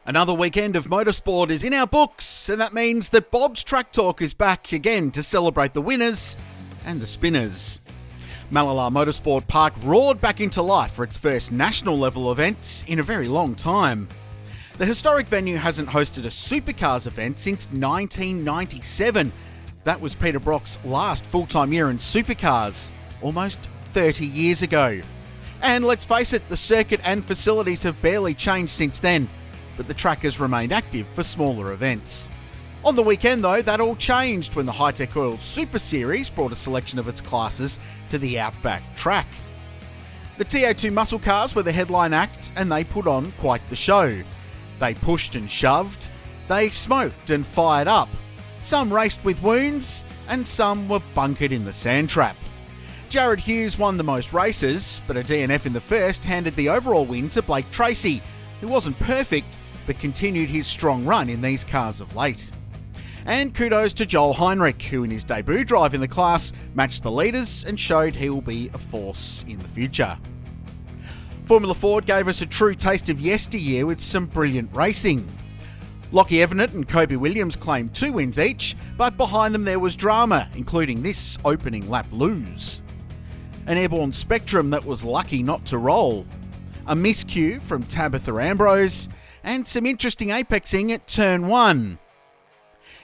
Another weekend of motorsport is in our books, and that means that Bob's Track Talk is back again to celebrate the winners and the spinners. Malala Motorsport Park roared back into life for its first national level event in a very long time. The historic venue hasn't hosted a supercars event since 1997. That was Peter Brock's last full-time year in supercars, almost 30 years ago. And let's face it, the circuit and facilities have barely changed since then, but the track has remained active for smaller events. On the weekend though, that all changed when the Hi-Tec Oil Super Series brought a selection of its classes to the Outback track. The TA2 Muscle Cars were the headline act, and they put on quite the show. They pushed and shoved, they smoked and fired up. Some raced with wounds, and some were bunkered in the sand trap. Jared Hughes won the most races, but a DNF in the first handed the overall win to Blake Tracy, who wasn't perfect, but continued his strong run in these cars of late. And kudos to Joel Heinrich, who in his debut drive in the class matched the leaders and showed he will be a force in the future. Formula Ford gave us a true taste of yesteryear with some brilliant racing. Lockie Everett and Kobe Williams claimed 2 wins each, but behind them there was drama, including this opening lap lose. An airborne Spectrum that was lucky not to roll. A miscue from Tabitha Ambrose, and some interesting apexing at turn 1.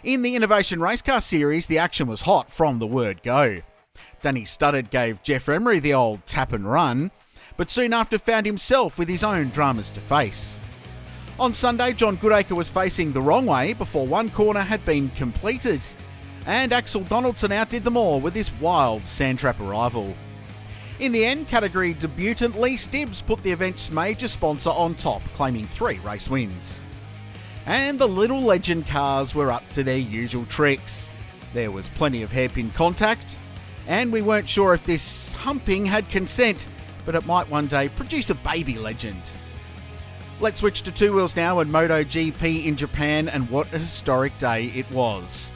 In the Innovation Racecar Series, the action was hot from the word go. Danny Studdard gave Jeff Emery the old tap and run, but soon after found himself with his own dramas to face. On Sunday, John Goodacre was facing the wrong way before one corner had been completed, and Axel Donaldson outdid them all with his wild sand trap arrival. In the end, category debutant Lee Stibbs put the event's major sponsor on top, claiming 3 race wins. And the Little Legend cars were up to their usual tricks. There was plenty of hairpin contact, and we weren't sure if this humping had consent, but it might one day produce a baby legend. Let's switch to 2 wheels now and MotoGP in Japan, and what a historic day it was.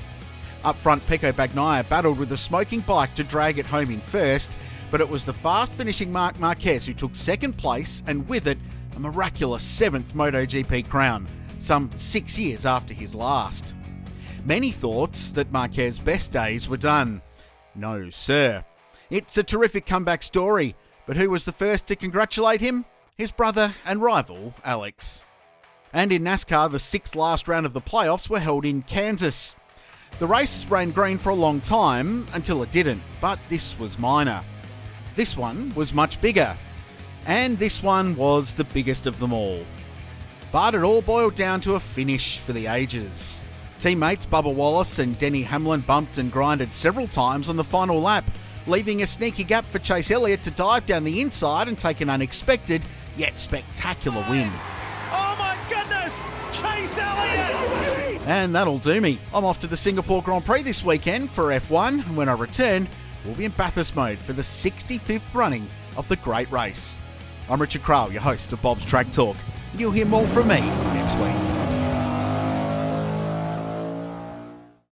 Up front, Peko Bagnaia battled with a smoking bike to drag it home in first, but it was the fast-finishing Marc Marquez who took second place, and with it, a miraculous 7th MotoGP crown, some 6 years after his last. Many thought that Marquez's best days were done. No, sir. It's a terrific comeback story, but who was the first to congratulate him? His brother and rival, Alex. And in NASCAR, the 6th last round of the playoffs were held in Kansas. The race ran green for a long time, until it didn't, but this was minor. This one was much bigger, and this one was the biggest of them all. But it all boiled down to a finish for the ages. Teammates Bubba Wallace and Denny Hamlin bumped and grinded several times on the final lap, leaving a sneaky gap for Chase Elliott to dive down the inside and take an unexpected, yet spectacular win. Oh my goodness! Chase Elliott! And that'll do me. I'm off to the Singapore Grand Prix this weekend for F1, and when I return, we'll be in Bathurst mode for the 65th running of the great race. I'm Richard Craill, your host of Bob's Track Talk, and you'll hear more from me next week.